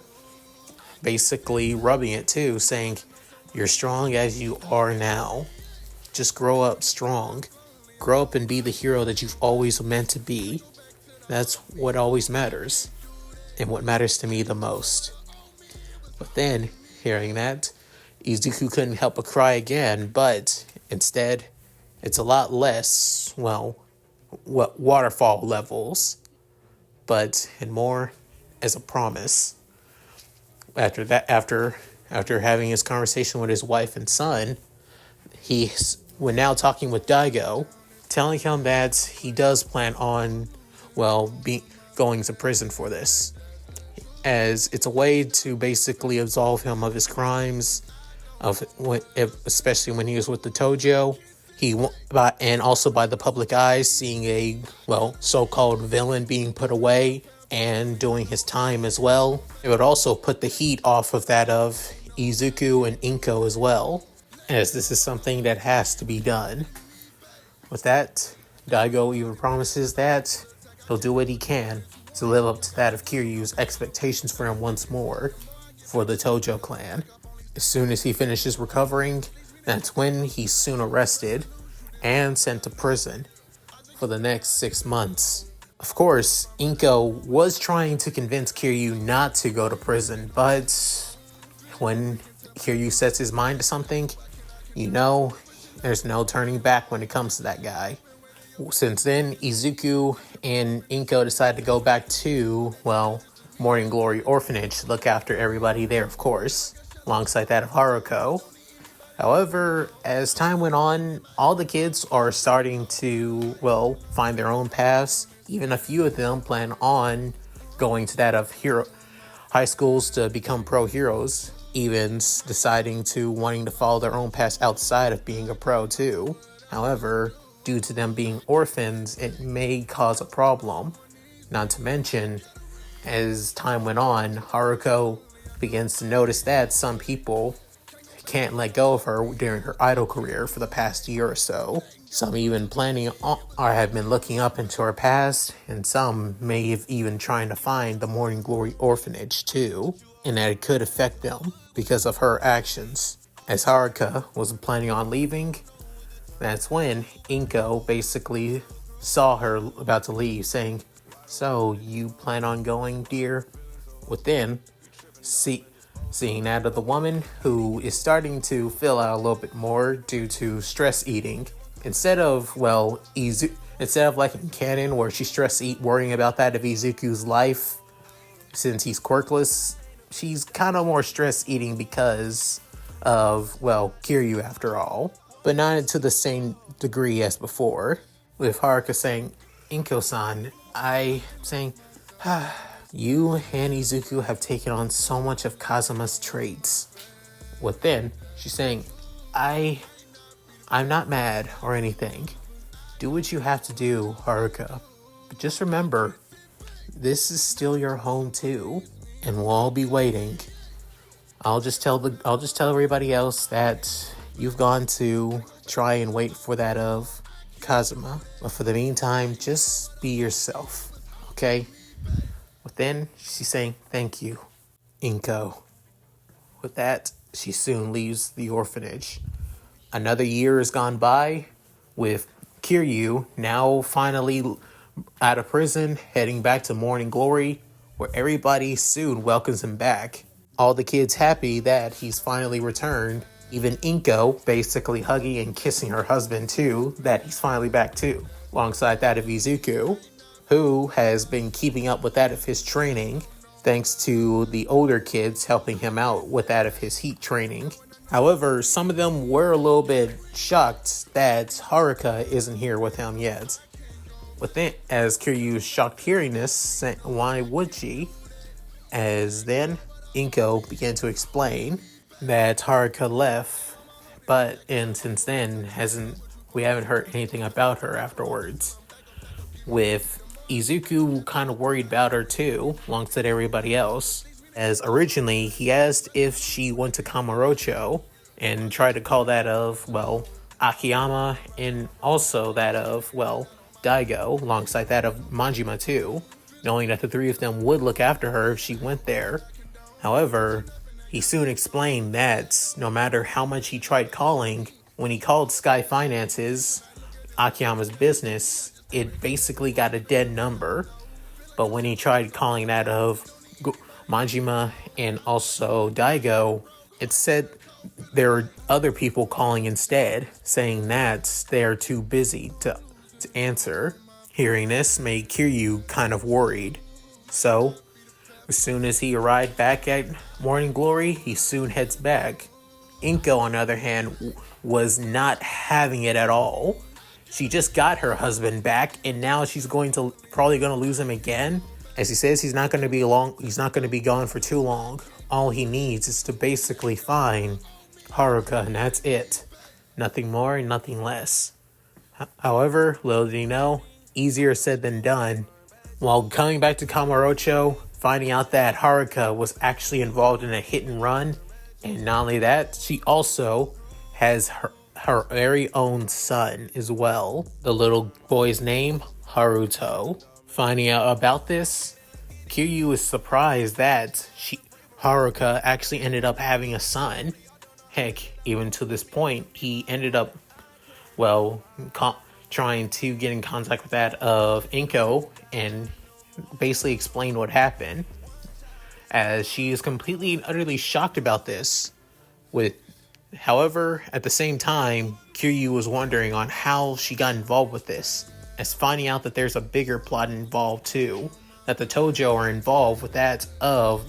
basically rubbing it too, saying, "You're strong as you are now. Just grow up strong. Grow up and be the hero that you've always meant to be. That's what always matters, and what matters to me the most." But then, hearing that, Izuku couldn't help but cry again, but instead, it's a lot less, waterfall levels, and more as a promise. After having his conversation with his wife and son, when now talking with Daigo, telling him that he does plan on, going to prison for this, as it's a way to basically absolve him of his crimes, especially when he was with the Tojo. And also by the public eyes, seeing a, so-called villain being put away and doing his time as well. It would also put the heat off of that of Izuku and Inko as well, as this is something that has to be done. With that, Daigo even promises that he'll do what he can to live up to that of Kiryu's expectations for him once more for the Tojo clan. As soon as he finishes recovering, that's when he's soon arrested and sent to prison for the next 6 months. Of course, Inko was trying to convince Kiryu not to go to prison, but when Kiryu sets his mind to something, there's no turning back when it comes to that guy. Since then, Izuku and Inko decide to go back to, Morning Glory Orphanage to look after everybody there, of course, alongside that of Haruka. However, as time went on, all the kids are starting to, find their own paths. Even a few of them plan on going to that of high schools to become pro heroes, even deciding to wanting to follow their own paths outside of being a pro too. However, due to them being orphans, it may cause a problem. Not to mention, as time went on, Haruka begins to notice that some people can't let go of her during her idol career for the past year or so. Some even planning on, or have been looking up into her past, and some may have even trying to find the Morning Glory Orphanage too, and that it could affect them because of her actions. As Haruka was planning on leaving, that's when Inko basically saw her about to leave, saying, "So, you plan on going, dear?" Within, seeing that of the woman who is starting to fill out a little bit more due to stress eating. Instead of like in canon where she worrying about that of Izuku's life, since he's quirkless, she's kind of more stress eating because of, Kiryu after all. But not to the same degree as before, with Haruka saying, "Inko-san, you and Izuku have taken on so much of Kazuma's traits." Within, she's saying, I'm not mad or anything. Do what you have to do, Haruka. But just remember, this is still your home too, and we'll all be waiting. I'll just tell everybody else that you've gone to try and wait for that of Kazuma. But for the meantime, just be yourself, okay? Within, she's saying, "Thank you, Inko." With that, she soon leaves the orphanage. Another year has gone by, with Kiryu now finally out of prison, heading back to Morning Glory, where everybody soon welcomes him back. All the kids happy that he's finally returned. Even Inko basically hugging and kissing her husband too, that he's finally back too, alongside that of Izuku, who has been keeping up with that of his training, thanks to the older kids helping him out with that of his heat training. However, some of them were a little bit shocked that Haruka isn't here with him yet. As Kiryu's shocked hearing this, saying, "Why would she?" As then Inko began to explain that Haruka left, and since then we haven't heard anything about her afterwards. With Izuku kind of worried about her too, alongside everybody else, as originally he asked if she went to Kamurocho and tried to call that of, Akiyama, and also that of, Daigo, alongside that of Majima too, knowing that the three of them would look after her if she went there. However, he soon explained that no matter how much he tried calling, when he called Sky Finances, Akiyama's business, it basically got a dead number. But when he tried calling that of Majima and also Daigo, it said there were other people calling instead, saying that they're too busy to answer. Hearing this made Kiryu kind of worried. So, as soon as he arrived back at Morning Glory, he soon heads back. Inko, on the other hand, was not having it at all. She just got her husband back, and now she's probably going to lose him again. As he says, he's not going to be gone for too long. All he needs is to basically find Haruka, and that's it. Nothing more and nothing less. However, little did he know, easier said than done. While coming back to Kamurocho, finding out that Haruka was actually involved in a hit and run, And not only that, she also has her very own son as well. The little boy's name, Haruto. Finding out about this, Kiryu is surprised that Haruka actually ended up having a son. Heck, even to this point, he ended up, trying to get in contact with that of Inko and basically explain what happened, as she is completely and utterly shocked about this. However, at the same time, Kiryu was wondering on how she got involved with this, as finding out that there's a bigger plot involved too, that the Tojo are involved with that of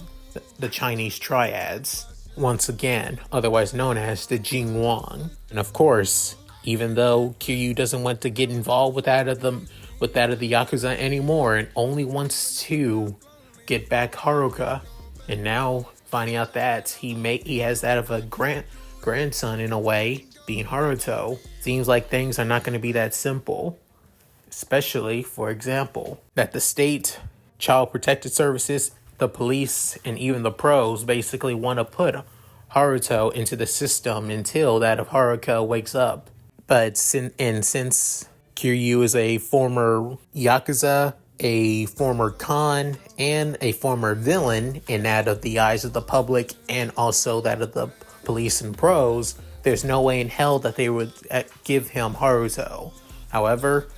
the Chinese triads, once again, otherwise known as the Jingwang. And of course, even though Kiryu doesn't want to get involved with that of the Yakuza anymore and only wants to get back Haruka, and now finding out that he has that of a grandson in a way, being Haruto, seems like things are not going to be that simple. Especially, for example, that the state, child protective services, the police, and even the pros basically want to put Haruto into the system until that of Haruka wakes up. But since Kiryu is a former Yakuza, a former con, and a former villain in that of the eyes of the public and also that of the police and pros, there's no way in hell that they would give him Haruto. However,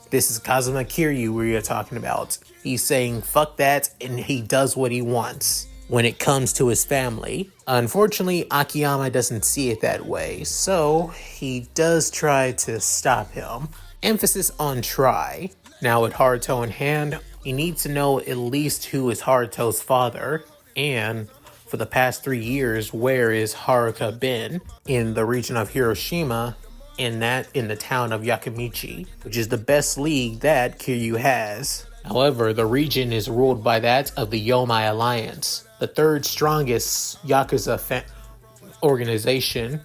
this is Kazuma Kiryu we are talking about. He's saying fuck that, and he does what he wants when it comes to his family. Unfortunately, Akiyama doesn't see it that way, so he does try to stop him. Emphasis on try. Now with Haruto in hand, he needs to know at least who is Haruto's father, and for the past 3 years, where is Haruka been? In the region of Hiroshima, in the town of Yakimichi, which is the best league that Kiryu has. However, the region is ruled by that of the Yomai Alliance, the third strongest Yakuza organization,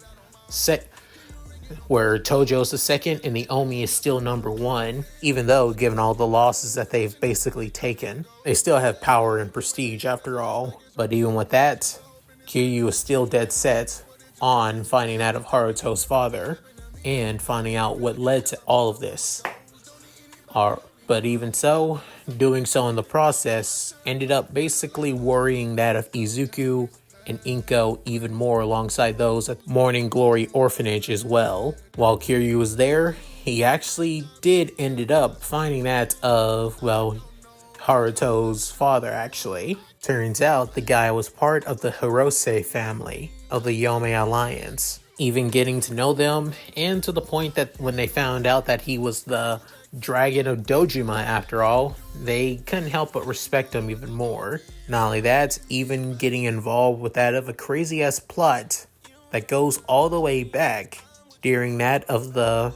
where Tojo's the second and the Omi is still number one, even though given all the losses that they've basically taken. They still have power and prestige after all. But even with that, Kiryu is still dead set on finding out of Haruto's father and finding out what led to all of this. But even so, doing so in the process ended up basically worrying that of Izuku and Inko even more, alongside those at Morning Glory Orphanage as well. While Kiryu was there, he actually ended up finding that of, Haruto's father actually. Turns out the guy was part of the Hirose family of the Yomei Alliance. Even getting to know them, and to the point that when they found out that he was the dragon of Dojima after all, they couldn't help but respect him even more. Not only that, even getting involved with that of a crazy ass plot that goes all the way back during that of the,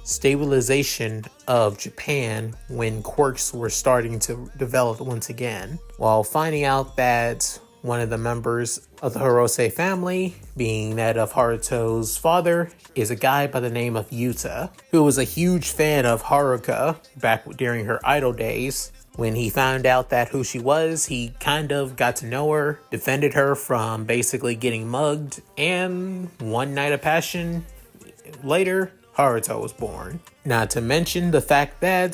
stabilization of Japan when quirks were starting to develop once again. While finding out that one of the members of the Hirose family, being that of Haruto's father, is a guy by the name of Yuta, who was a huge fan of Haruka back during her idol days. When he found out that who she was, he kind of got to know her, defended her from basically getting mugged, and one night of passion later, Haruto was born. Not to mention the fact that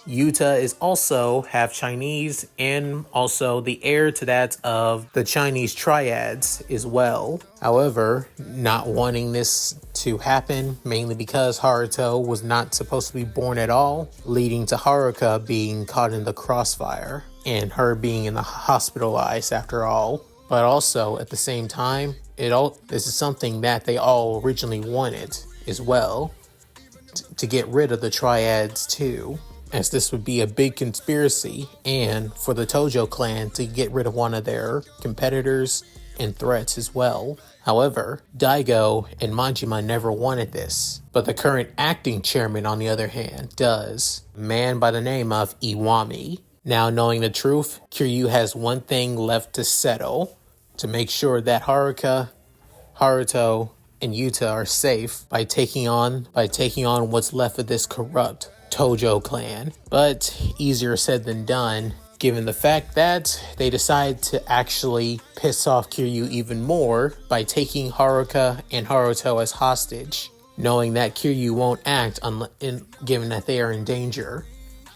Yuta is also half Chinese and also the heir to that of the Chinese triads as well. However, not wanting this to happen, mainly because Haruto was not supposed to be born at all, leading to Haruka being caught in the crossfire and her being hospitalized after all. But also at the same time, this is something that they all originally wanted as well, to get rid of the triads too, as this would be a big conspiracy, and for the Tojo clan to get rid of one of their competitors and threats as well. However, Daigo and Majima never wanted this, but the current acting chairman, on the other hand, does. A man by the name of Iwami. Now knowing the truth, Kiryu has one thing left to settle, to make sure that Haruka, Haruto, and Yuta are safe by taking on what's left of this corrupt Tojo clan. But easier said than done, given the fact that they decide to actually piss off Kiryu even more by taking Haruka and Haruto as hostage, knowing that Kiryu won't act given that they are in danger,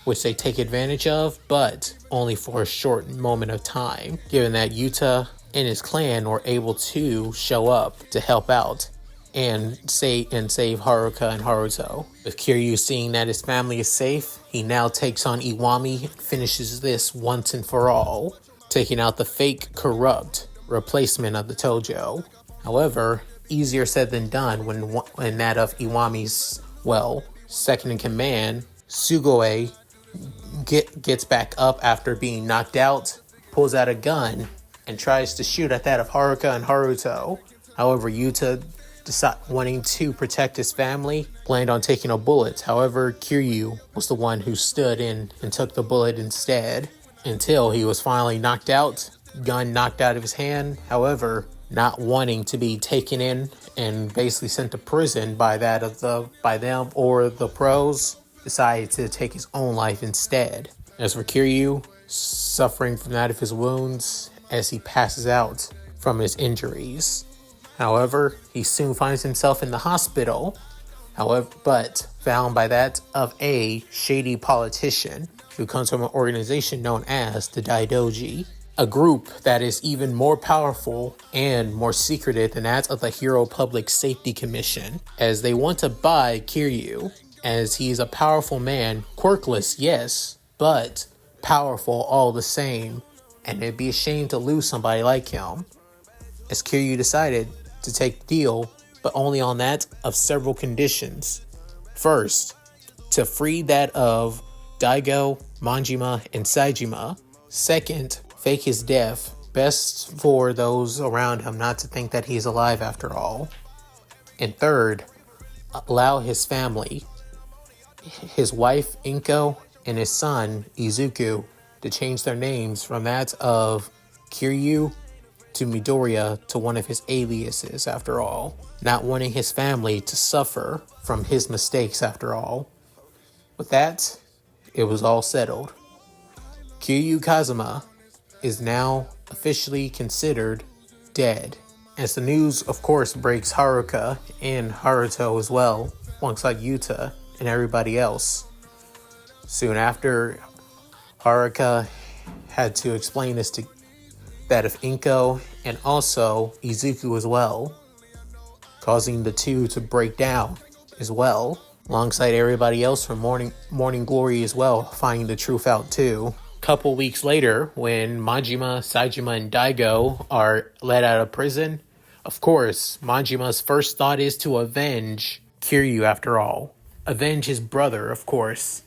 which they take advantage of, but only for a short moment of time, given that Yuta and his clan were able to show up to help out and save Haruka and Haruto. With Kiryu seeing that his family is safe, he now takes on Iwami and finishes this once and for all, taking out the fake corrupt replacement of the Tojo. However, easier said than done when that of Iwami's, second in command, Sugoi, gets back up after being knocked out, pulls out a gun, and tries to shoot at that of Haruka and Haruto. However, Yuta, wanting to protect his family, planned on taking a bullet. However, Kiryu was the one who stood in and took the bullet instead, until he was finally knocked out, gun knocked out of his hand. However, not wanting to be taken in and basically sent to prison by them or the pros, decided to take his own life instead. As for Kiryu, suffering from that of his wounds as he passes out from his injuries. However, he soon finds himself in the hospital, but found by that of a shady politician who comes from an organization known as the Daidoji, a group that is even more powerful and more secretive than that of the Hero Public Safety Commission, as they want to buy Kiryu, as he's a powerful man, quirkless, yes, but powerful all the same, and it'd be a shame to lose somebody like him. As Kiryu decided to take the deal, but only on that of several conditions. First, to free that of Daigo, Manjima, and Sajima. Second, fake his death, best for those around him not to think that he's alive after all. And third, allow his family, his wife Inko and his son Izuku, to change their names from that of Kiryu to Midoryia to one of his aliases after all, not wanting his family to suffer from his mistakes after all. With that, it was all settled. Kiryu Kazuma is now officially considered dead, as the news of course breaks Haruka and Haruto as well, alongside Yuta and everybody else. Soon after, Haruka had to explain this to that of Inko and also Izuku as well, causing the two to break down as well, alongside everybody else from Morning Glory as well, finding the truth out too. Couple weeks later, when Majima, Sajima, and Daigo are let out of prison, of course, Majima's first thought is to avenge Kiryu after all. Avenge his brother, of course.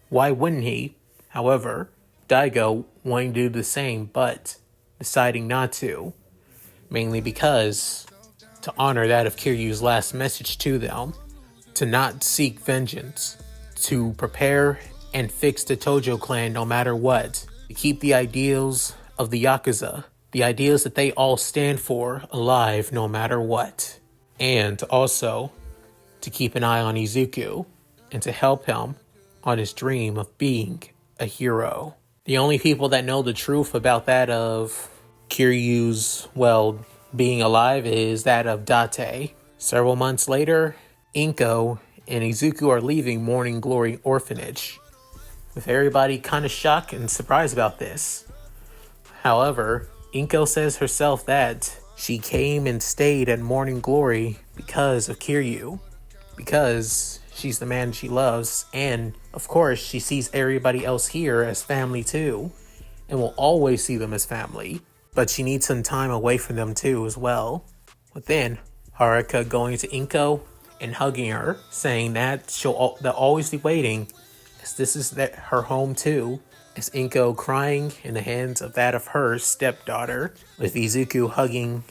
Why wouldn't he? However, Daigo wanting to do the same, but deciding not to, mainly because to honor that of Kiryu's last message to them, to not seek vengeance, to prepare and fix the Tojo clan no matter what, to keep the ideals of the Yakuza, the ideals that they all stand for, alive no matter what, and also to keep an eye on Izuku and to help him on his dream of being a hero. The only people that know the truth about that of Kiryu's, being alive is that of Date. Several months later, Inko and Izuku are leaving Morning Glory Orphanage, with everybody kind of shocked and surprised about this. However, Inko says herself that she came and stayed at Morning Glory because of Kiryu, because she's the man she loves, and of course she sees everybody else here as family too, and will always see them as family, but she needs some time away from them too as well. But then, Haruka going to Inko and hugging her, saying that they'll always be waiting, as this is her home too, as Inko crying in the hands of that of her stepdaughter, with Izuku hugging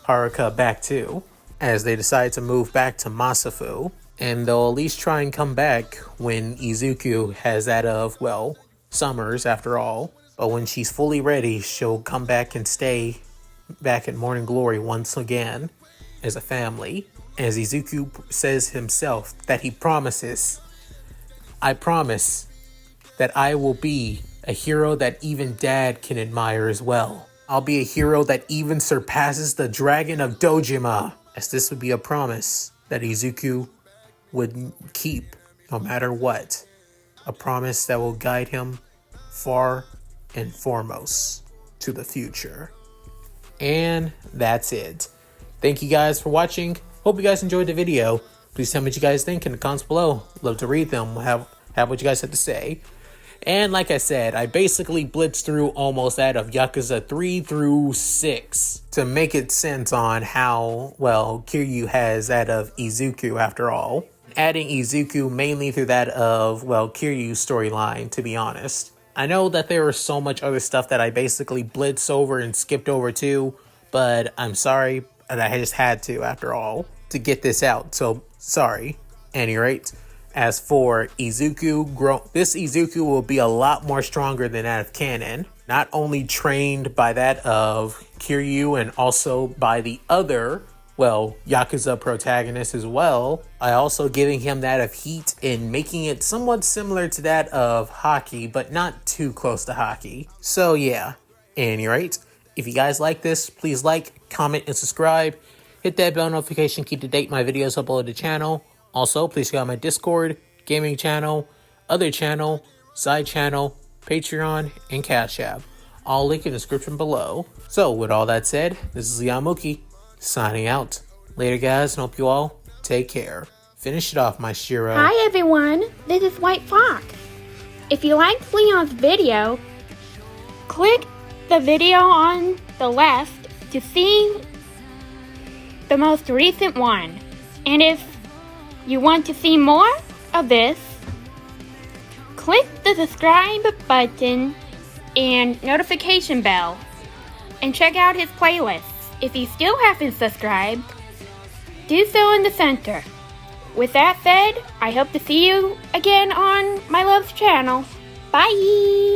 Haruka back too, as they decide to move back to Masafu. And they'll at least try and come back when Izuku has that of, summers after all. But when she's fully ready, she'll come back and stay back at Morning Glory once again as a family. As Izuku says himself that he promises, I promise that I will be a hero that even Dad can admire as well. I'll be a hero that even surpasses the Dragon of Dojima, as this would be a promise that Izuku would keep no matter what. A promise that will guide him far and foremost to the future. And that's it. Thank you guys for watching. Hope you guys enjoyed the video. Please tell me what you guys think in the comments below. Love to read them. Have what you guys have to say. And like I said, I basically blitzed through almost that of Yakuza 3 through 6 to make it sense on how, well, Kiryu has that of Izuku after all. Adding Izuku mainly through that of, well, Kiryu's storyline, to be honest. I know that there was so much other stuff that I basically blitzed over and skipped over too, but I'm sorry, and I just had to after all to get this out, so sorry. At any rate, as for Izuku, this Izuku will be a lot more stronger than that of canon. Not only trained by that of Kiryu and also by the other, well, Yakuza protagonist as well. I also giving him that of heat and making it somewhat similar to that of hockey, but not too close to hockey. So yeah, at any rate, if you guys like this, please like, comment, and subscribe. Hit that bell notification, keep to date my videos uploaded to the channel. Also, please check out my Discord, gaming channel, other channel, side channel, Patreon, and Cash App. All linked in the description below. So, with all that said, this is Yamuki, signing out. Later, guys, and hope you all take care. Finish it off, my Shiro. Hi, everyone. This is White Fox. If you liked Leon's video, click the video on the left to see the most recent one. And if you want to see more of this, click the subscribe button and notification bell and check out his playlist. If you still haven't subscribed, do so in the center. With that said, I hope to see you again on my love's channel. Bye!